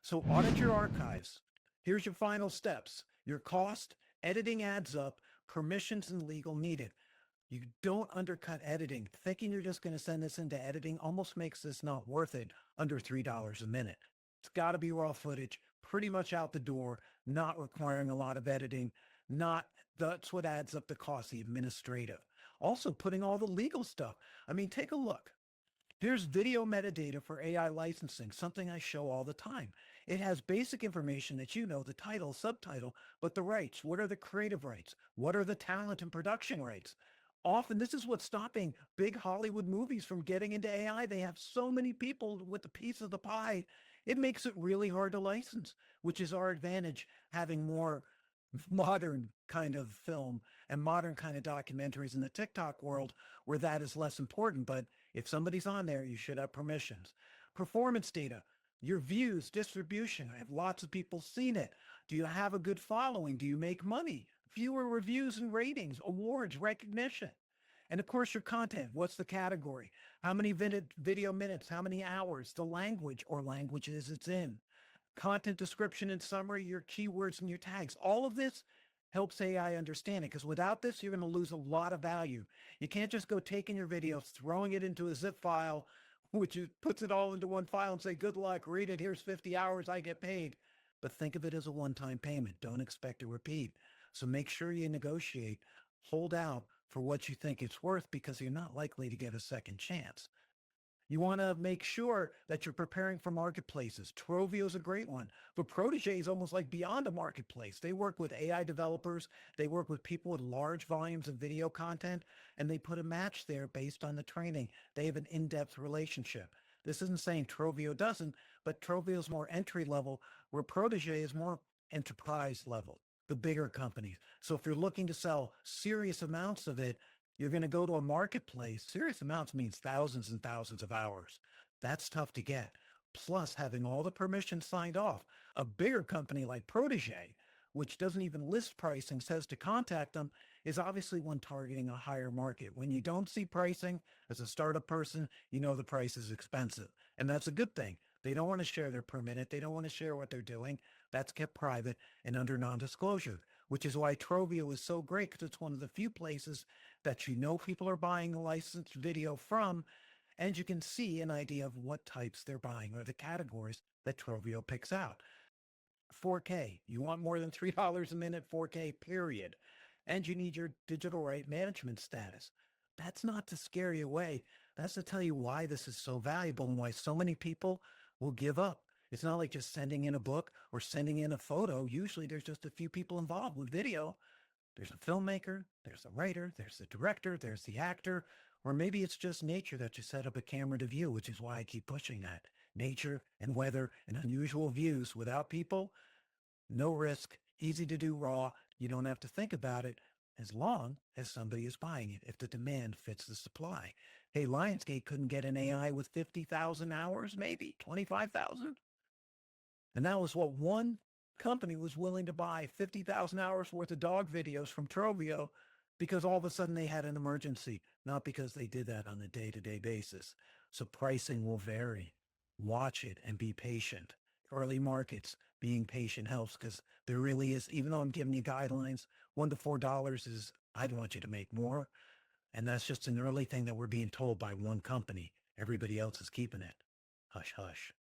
So audit your archives. Here's your final steps. Your cost, editing adds up, permissions and legal needed. You don't undercut editing. Thinking you're just going to send this into editing almost makes this not worth it under $3 a minute. It's got to be raw footage, pretty much out the door, not requiring a lot of editing. Not That's what adds up the cost, the administrative. Also, putting all the legal stuff. I mean, take a look. Here's video metadata for AI licensing, something I show all the time. It has basic information that you know, the title, subtitle, but the rights. What are the creative rights? What are the talent and production rights? Often, this is what's stopping big Hollywood movies from getting into AI. They have so many people with a piece of the pie. It makes it really hard to license, which is our advantage, having more modern kind of film and modern kind of documentaries in the TikTok world where that is less important. But if somebody's on there, you should have permissions. Performance data, your views, distribution. Have lots of people seen it? Do you have a good following? Do you make money? Viewer reviews and ratings, awards, recognition. And of course, your content. What's the category? How many video minutes? How many hours? The language or languages it's in. Content description and summary, your keywords and your tags. All of this helps AI understand it, because without this, you're going to lose a lot of value. You can't just go taking your video, throwing it into a zip file, which puts it all into one file and say, good luck, read it. Here's 50 hours. I get paid. But think of it as a one-time payment. Don't expect a repeat. So make sure you negotiate, hold out for what you think it's worth, because you're not likely to get a second chance. You want to make sure that you're preparing for marketplaces. Trovio is a great one, but Protege is almost like beyond a marketplace. They work with AI developers. They work with people with large volumes of video content, and they put a match there based on the training. They have an in-depth relationship. This isn't saying Trovio doesn't, but Trovio is more entry level, where Protege is more enterprise level, the bigger companies. So if you're looking to sell serious amounts of it, you're going to go to a marketplace. Serious amounts means thousands and thousands of hours. That's tough to get. Plus, having all the permissions signed off. A bigger company like Protege, which doesn't even list pricing, says to contact them, is obviously one targeting a higher market. When you don't see pricing as a startup person, you know the price is expensive. And that's a good thing. They don't want to share their per minute. They don't want to share what they're doing. That's kept private and under non-disclosure, which is why Trovio is so great, because it's one of the few places that you know people are buying the licensed video from, and you can see an idea of what types they're buying or the categories that Trovio picks out. 4K, you want more than $3 a minute, 4K, period. And you need your digital right management status. That's not to scare you away. That's to tell you why this is so valuable and why so many people will give up. It's not like just sending in a book or sending in a photo. Usually there's just a few people involved with video. There's a filmmaker, there's a writer, there's the director, there's the actor, or maybe it's just nature that you set up a camera to view, which is why I keep pushing that. Nature and weather and unusual views without people, no risk, easy to do raw. You don't have to think about it as long as somebody is buying it, if the demand fits the supply. Hey, Lionsgate couldn't get an AI with 50,000 hours, maybe 25,000. And that was what one company was willing to buy 50,000 hours worth of dog videos from Trovio, because all of a sudden they had an emergency, not because they did that on a day-to-day basis. So pricing will vary. Watch it and be patient. Early markets, being patient helps, because there really is, even though I'm giving you guidelines, $1 to $4 is, I'd want you to make more. And that's just an early thing that we're being told by one company. Everybody else is keeping it. Hush, hush.